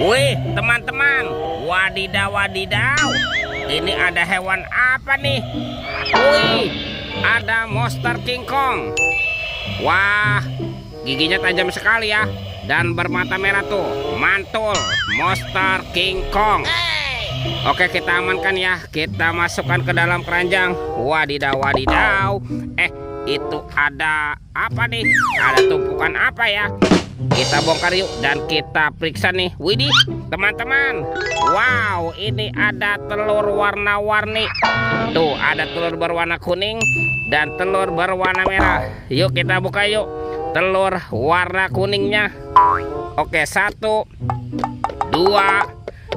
Wih, teman-teman, wadidaw, wadidaw. Ini ada hewan apa nih? Wih, ada monster King Kong. Wah, giginya tajam sekali ya, dan bermata merah tuh. Mantul, monster King Kong. Oke, kita amankan ya. Kita masukkan ke dalam keranjang. Wadidaw, wadidaw. Itu ada apa nih? Ada tumpukan apa ya? Kita bongkar yuk dan kita periksa nih. Widih, teman-teman. Wow, ini ada telur warna-warni. Tuh, ada telur berwarna kuning dan telur berwarna merah. Yuk kita buka yuk. Telur warna kuningnya. Oke, 1, 2,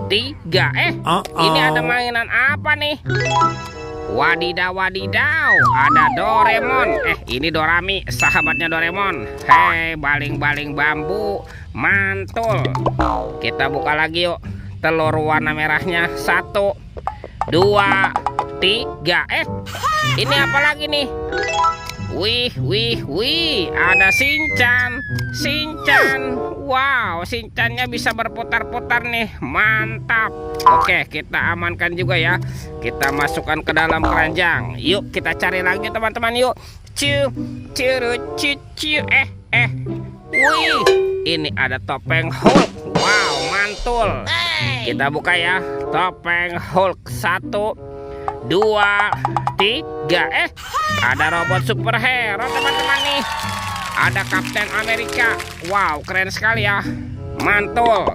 3. Ini ada mainan apa nih? Wadidaw, wadidaw, ada Doraemon. Ini Dorami, sahabatnya Doraemon. Hei, baling-baling bambu, mantul. Kita buka lagi yuk. Telur warna merahnya. 1, 2, 3. Ini apa lagi nih? Wih, ada Shinchan. Wow, Shinchannya bisa berputar-putar nih. Mantap. Oke, kita amankan juga ya. Kita masukkan ke dalam keranjang. Yuk, kita cari lagi teman-teman yuk. Wih, ini ada topeng Hulk. Wow, mantul. Kita buka ya. Topeng Hulk. 1, 2, 3. Ada robot superhero teman-teman nih. Ada Kapten Amerika. Wow, keren sekali ya. Mantul.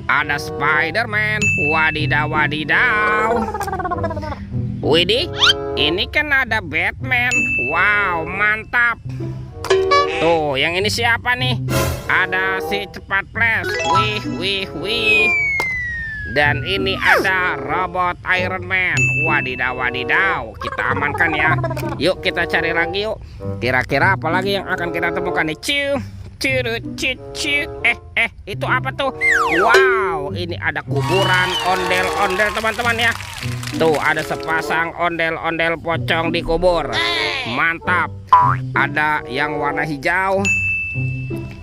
Ada Spider-Man. Wadidaw, wadidaw. Widih, ini kan ada Batman. Wow, mantap. Tuh, yang ini siapa nih? Ada si Cepat Flash. Wih. Dan ini ada robot Iron Man. Wadidaw, wadidaw. Kita amankan ya. Yuk kita cari lagi yuk. Kira-kira apa lagi yang akan kita temukan nih? Itu apa tuh? Wow, ini ada kuburan ondel-ondel teman-teman ya. Tuh, ada sepasang ondel-ondel pocong di kubur. Mantap. Ada yang warna hijau.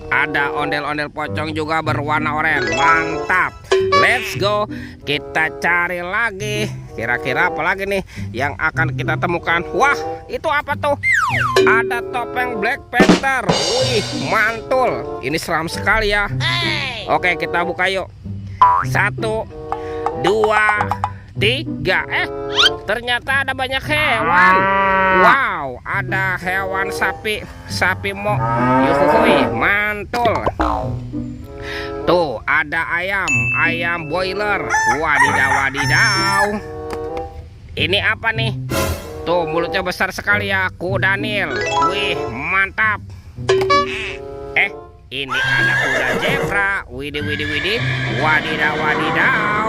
Ada ondel-ondel pocong juga berwarna oranye. Mantap. Let's go. Kita cari lagi. Kira-kira apa lagi nih yang akan kita temukan? Wah, itu apa tuh? Ada topeng Black Panther. Wih, mantul. Ini seram sekali ya. Oke, kita buka yuk. 1, 2, 3. Ternyata ada banyak hewan. Wow, ada hewan sapi yuhuhui, mantul. Tuh, ada ayam boiler. Wadidaw, wadidaw. Ini apa nih? Tuh, mulutnya besar sekali ya, kuda Nil. Wih, mantap. Ini ada kuda zebra. Widih. Wadidaw, wadidaw.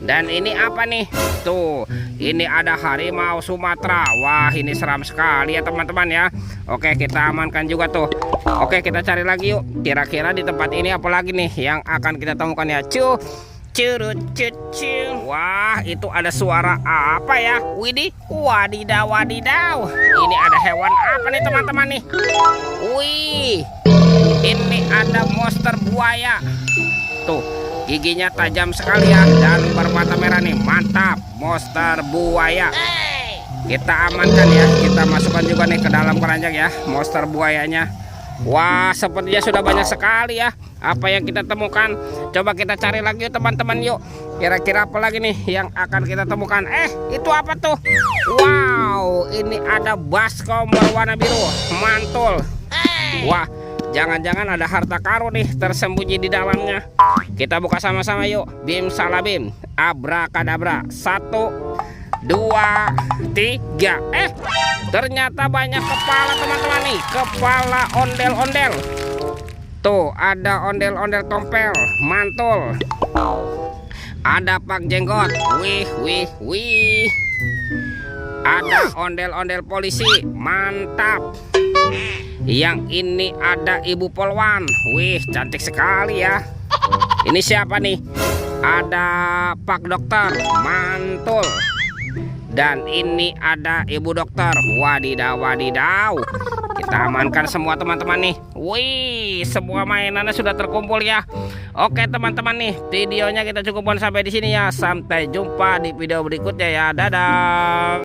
Dan ini apa nih? Tuh, ini ada harimau Sumatera. Wah, ini seram sekali ya teman-teman ya. Oke, kita amankan juga tuh. Oke, kita cari lagi yuk. Kira-kira di tempat ini apa lagi nih yang akan kita temukan ya? Wah, itu ada suara apa ya? Widih, wadidaw, wadidaw. Ini ada hewan apa nih teman-teman nih? Wih, ini ada monster buaya. Tuh, giginya tajam sekali ya dan bermata merah nih. Mantap, monster buaya. Kita amankan ya. Kita masukkan juga nih ke dalam keranjang ya, monster buayanya. Wah, sepertinya sudah banyak sekali ya apa yang kita temukan. Coba kita cari lagi yuk teman-teman yuk. Kira-kira apa lagi nih yang akan kita temukan? Itu apa tuh? Wow, ini ada baskom berwarna biru. Mantul. Wah, jangan-jangan ada harta karun nih tersembunyi di dalamnya. Kita buka sama-sama yuk. Bim salabim, abrakadabra. 1, 2, 3. Ternyata banyak kepala teman-teman nih. Kepala ondel-ondel. Tuh, ada ondel-ondel tompel. Mantul. Ada pak jenggot. Wih. Ada ondel-ondel polisi. Mantap. Yang ini ada ibu polwan. Wih, cantik sekali ya. Ini siapa nih? Ada pak dokter. Mantul. Dan ini ada ibu dokter. Wadidaw, wadidaw. Kita amankan semua teman-teman nih. Wih, semua mainannya sudah terkumpul ya. Oke teman-teman nih, videonya kita cukupkan sampai di sini ya. Sampai jumpa di video berikutnya ya. Dadah.